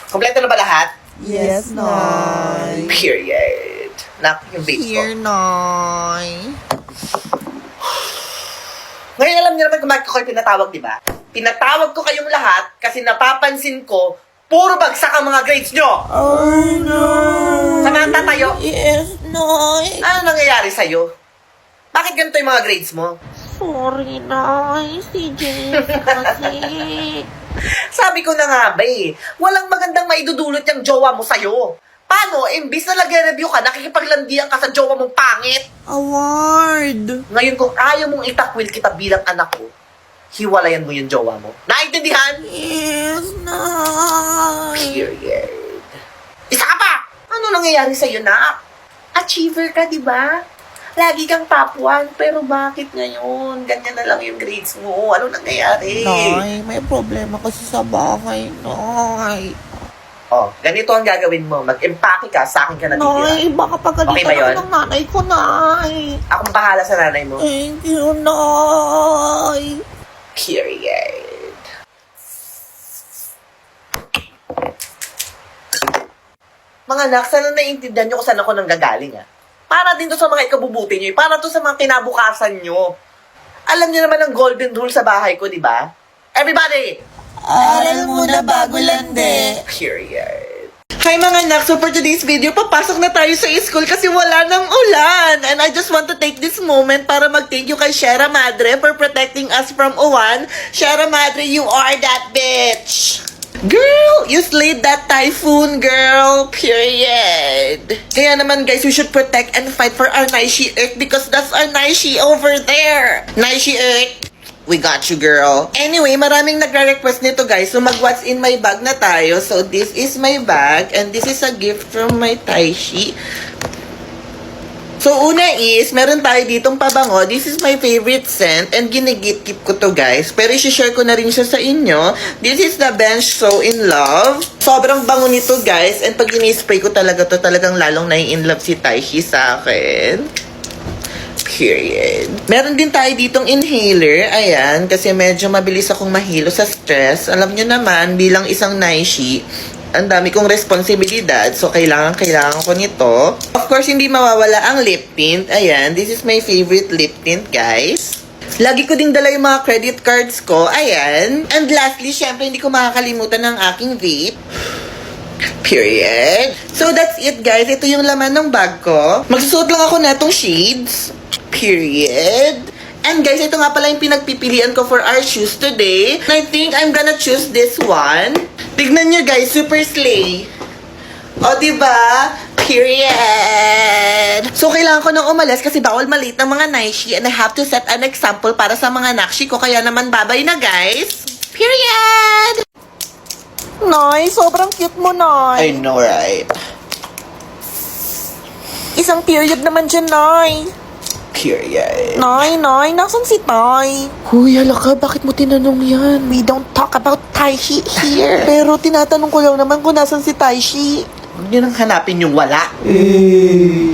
Kompleto na ba lahat? Yes, Nay. Period. Nak, yung babes ko. Here, Nay. Ngayon alam niyo naman kung bakit ko kayo pinatawag, di ba? Pinatawag ko kayong lahat kasi napapansin ko, puro bagsak ang mga grades nyo! Oh, no. Saan ka tatayo? Yes, Nay. Ano nangyayari sa'yo? Bakit ganito yung mga grades mo? Sorry, Nay. Si James kasi. Sabi ko na nga ba walang magandang maidudulot yung jowa mo sa'yo. Paano, imbis na nag-review ka, nakikipaglandian ka sa jowa mong pangit? Award. Ngayon kung ayaw mong itakwil kita bilang anak ko, hiwalayan mo yung jowa mo. Naintindihan? Yes, Nay. Period. Isa ka pa! Ano nangyayari sa'yo, nak? Achiever ka, di ba? Lagi kang top 1, pero bakit ngayon? Ganyan na lang yung grades mo. Ano nangyayari? Nay, may problema kasi sa bahay, Nay. Oh, ganito ang gagawin mo. Mag-empake ka, sa akin ka natitira. Nay, baka Okay pagalitan ba yun? ako ng nanay ko, Nay. Akong bahala sa nanay mo. Thank you, Nay. Period. Mga anak, sana naiintindihan nyo kung saan ako nanggagaling, ha? Para din to sa mga ikabubuti nyo, para to sa mga kinabukasan nyo. Alam nyo naman ang golden rule sa bahay ko, di ba? Everybody! Aral muna bago lande. Period. Hi mga anak! So for today's video, papasok na tayo sa school kasi wala ng ulan. And I just want to take this moment para mag-thank you kay Sierra Madre for protecting us from uwan. Sierra Madre, you are that bitch! Girl, you slayed that typhoon, girl. Period. Kaya naman guys, we should protect and fight for our Naishi Earth because that's our Naishi over there. Naishi Earth, we got you, girl. Anyway, maraming nagre-request nito, guys. So, mag-what's in my bag na tayo. So, this is my bag. And this is a gift from my Taishi. So, una is, meron tayo ditong pabango. This is my favorite scent. And ginigit-keep ko to, guys. Pero isi-share ko na rin siya sa inyo. This is the Bench So In Love. Sobrang bango nito, guys. And pag ini-spray ko talaga to, talagang lalong nai-in-love si Taishi sa akin. Period. Meron din tayo ditong inhaler. Ayan, kasi medyo mabilis akong mahilo sa stress. Alam nyo naman, bilang isang Naishi, ang dami kong responsibilidad. So, kailangan ko nito. Of course, hindi mawawala ang lip tint. Ayan, this is my favorite lip tint, guys. Lagi ko ding dala yung mga credit cards ko. Ayan. And lastly, syempre, hindi ko makakalimutan ng aking vape. Period. So, that's it, guys. Ito yung laman ng bag ko. Magsusuot lang ako na itong shades. Period. And guys, ito nga pala yung pinagpipilian ko for our shoes today. And I think I'm gonna choose this one. Tignan nyo guys, super slay. O, diba? Period. So, kailangan ko nang umalis kasi bawal malate ng mga Naishi and I have to set an example para sa mga nakshi ko. Kaya naman, babay na guys. Period. Nay, sobrang cute mo, I Nay. know, right? Isang period naman dyan, Nay. Period. Nay, nasan si Tay? Huy, hala ka, bakit mo tinanong yan? We don't talk about Taishi here. Pero tinatanong ko lang naman kung nasan si Taishi. Huwag nyo nang hanapin yung wala.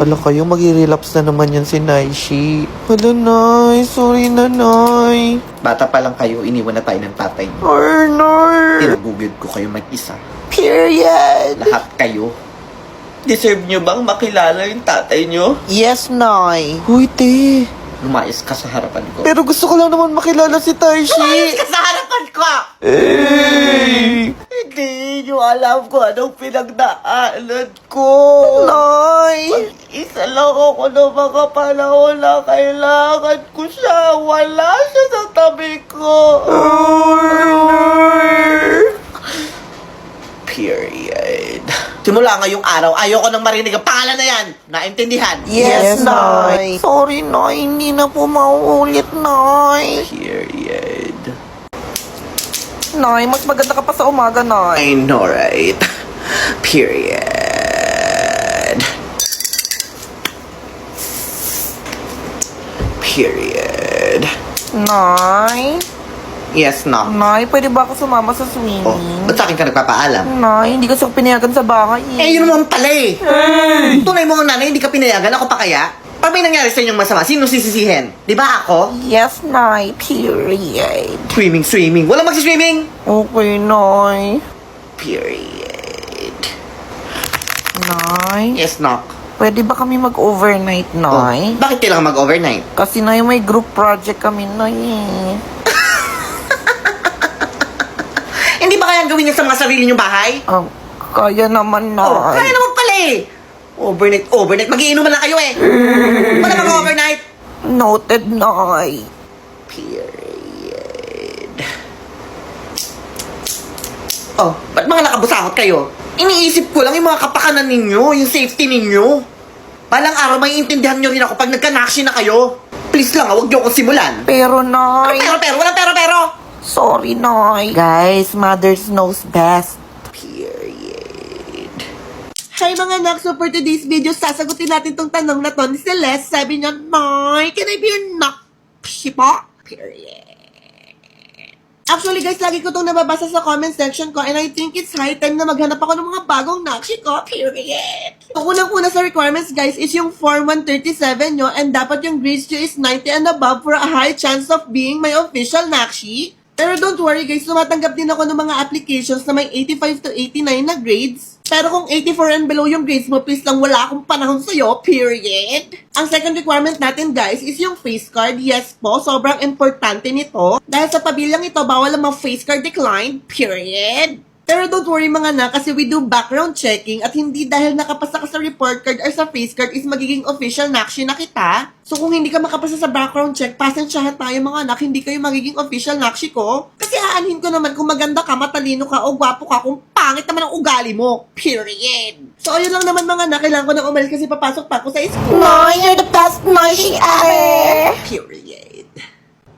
Hala kayo, mag-relapse na naman yan si Naishi. Hala, Nay. Sorry na, Nay. Bata pa lang kayo, iniwan na tayo ng tatay niyo. Nay. Tinagugid ko kayo mag-isa. Period. Lahat kayo. Deserve nyo bang makilala yung tatay nyo? Yes, Nay. Huy, te. Lumayas ka sa harapan ko. Pero gusto ko lang naman makilala si Taishi. Lumayas ka sa harapan ko! Hindi nyo alam kung anong pinagdaanan ko. Nay. Isa lang ako ng mga panahon na kailangan ko siya. Wala siya sa tabi ko. Period. Simula ngayong araw, ayoko nang marinig ang pangalan na yan. Naintindihan? Yes, Nay. Sorry, Nay. Hindi na po mauulit, Nay. Period. Nay, mas maganda ka pa sa umaga, Nay. I know, right? Period. Period. Nay. Yes, no. Nay, pwede ba ako sumama sa swimming? Oh, ba't sa akin ka nagpapaalam? Nay, hindi kasi ako pinayagan sa bahay. Eh, yun naman pala eh. Tunay mo nga nanay, hindi ka pinayagan. Ako pa kaya? Pag may nangyari sa inyong masama, sino sisisihin? Di ba ako? Yes, Nay. Period. Swimming. Walang magsiswimming! Okay, Nay. Period. Nay, Yes, Knock. pwede ba kami mag-overnight, Nay? Bakit kailangan mag-overnight? Kasi, Nay, may group project kami, Nay. Hindi ba kayang gawin niya sa mga sarili niyong bahay? Kaya naman, Nay. Oh, kaya naman pala eh. Overnight. Mag-iinuman lang kayo eh. Wala mag-overnight. Noted, Nay. Period. Oh, ba't mga nakabusangot kayo? Iniisip ko lang yung mga kapakanan ninyo, yung safety ninyo. Palang araw may intindihan nyo rin ako pag nagka-naksi na kayo. Please lang, huwag nyo akong simulan. Pero, Nay. Pero, walang pero. Sorry, Nay. Guys, mothers knows best. Period. Hi mga anak, so for today's video, sasagutin natin tong tanong na to ni Celeste. Sabi niya, Nay, can I be your nakshi po? Period. Actually guys, lagi ko itong nababasa sa comment section ko and I think it's high time na maghanap ako ng mga bagong nakshi ko, period. Ang unang-una sa requirements guys is yung Form 137 nyo and dapat yung grades nyo is 90 and above for a high chance of being my official nakshi. Pero don't worry guys, tumatanggap din ako ng mga applications na may 85 to 89 na grades. Pero kung 84 and below yung grades mo, please lang wala akong panahon sa'yo, period. Ang second requirement natin guys is yung face card. Yes po, sobrang importante nito. Dahil sa pabilang ito, bawal ang mga face card decline, period. Pero don't worry mga anak, kasi we do background checking at hindi dahil nakapasa ka sa report card or sa face card is magiging official nakshi na kita. So kung hindi ka makapasa sa background check, pasensyahan tayo mga anak, hindi kayo magiging official nakshi ko. Kasi aanhin ko naman kung maganda ka, matalino ka o gwapo ka, kung pangit naman ang ugali mo. Period. So ayun lang naman mga anak, kailangan ko nang umalis kasi papasok pa ako sa school. Nay, you're the best nakshi ever. Period.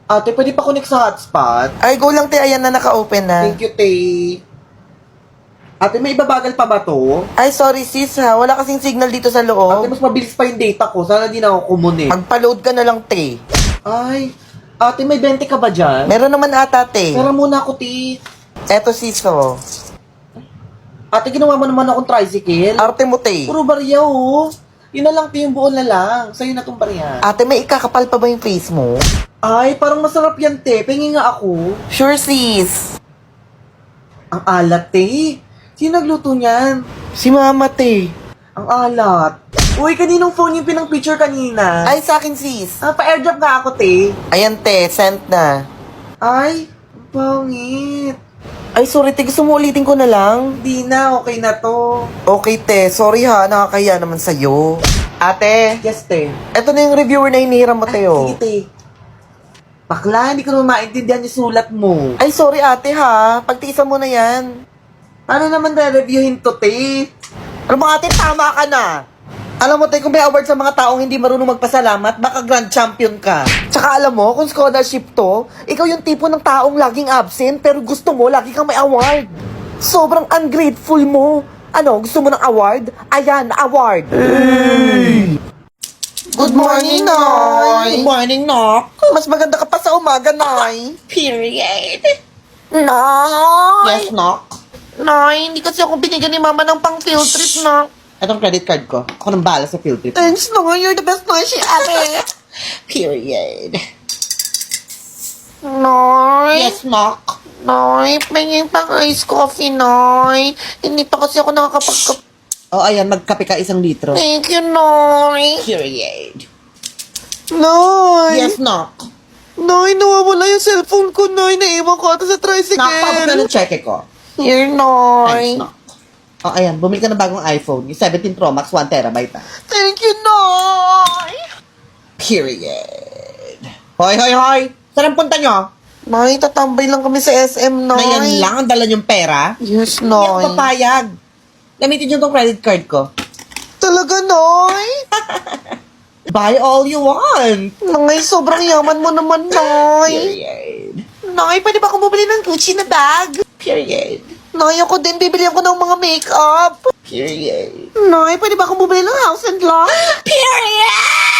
Ate, pwede pa connect sa hotspot? Ay, go lang, te. Ayan na, naka-open na. Thank you, Tay. Ate, may ibabagal pa ba to? Ay, sorry sis ha. Wala kasing signal dito sa Ate, loob. mas mabilis pa yung data ko. Sana di na ako kumunik. Magpa-load ka na lang, te. Ay, ate, may 20 ka ba dyan? Meron naman ata, te. Pera muna ako, Ti. Eto, sis, oh. Ate, ginawa mo naman akong tricycle. Arte mo, te. Puro barya, oh. Yun na lang, Ti, yung buo na lang. Sa'yo na tong barya. Ate, may ikakapal pa ba yung face mo? Ay, parang masarap yan, Te. Pengi nga ako. Sure, sis. Ang alat, Te. Sino nagluto niyan? Si mama, te. Ang alat. Uy, kaninong phone yung pinang-picture kanina? Ay, sa akin, sis. Pa-airdrop nga ako, Te. Ayan, te. Sent na. Ay, ang pangit. Ay, sorry, te. Gusto mo ulitin ko na lang? Di na, okay na to. Okay, te. Sorry ha. Nakakaya naman sa'yo. Ate, Yes, Te. eto na yung reviewer na hinihiram mo, te, oh. Sige, Te. Bakla, hindi ko naman maintindihan yung sulat mo. Ay, sorry, ate, ha. Pagtiisan mo na yan. Paano naman re-reviewin to, Te? Alam mo, ate, tama ka na. Alam mo, te, kung may award sa mga taong hindi marunong magpasalamat, baka grand champion ka. Tsaka alam mo, kung scholarship to, ikaw yung tipo ng taong laging absent, pero gusto mo, lagi kang may award. Sobrang ungrateful mo. Ano, gusto mo ng award? Ayan, award. Good morning, Noy. Good morning, Nok. Mas maganda ka pa sa umaga, Noy. Period. Noy. Yes, Nok. Noy, hindi kasi ako binigyan ni mama ng pang field trip, na. Itong credit card ko. Ako nang bahala sa field trip. Thanks, Noy. You're the best, Noy. Si ate. Period. Noy. Yes, Nok. Noy, pingin pang iced coffee, Noy. Hindi pa kasi ako nakakapag... Oh, ayan, magkape ka 1 litro. Thank you, Noy. Period. Noy. Yes, Nok. Noy, nawawala yung cellphone ko, Noy. Naiwan ko ata sa tricycle. Nok, pabot na ng cheque ko. Here, Noy. Thanks, Nok. Oh, ayan, bumili ka ng bagong iPhone. Yung 17 Pro Max, 1 terabyte na. Thank you, Noy. Period. Hoy! Saan ang punta nyo? Noy, tatambay lang kami sa SM, Noy. Ngayon lang ang dala nyong pera? Yes, Hindi ako Noy. papayag. Gamitin nyo tong credit card ko. Talaga, Noy? Buy all you want. Noy, sobrang yaman mo naman, Noy. Period. Noy, pwede ba akong bumili ng Gucci na bag? Period. Noy, ako din, bibili ako ng mga makeup. Period. Noy, pwede ba akong bumili ng house and lot? Period!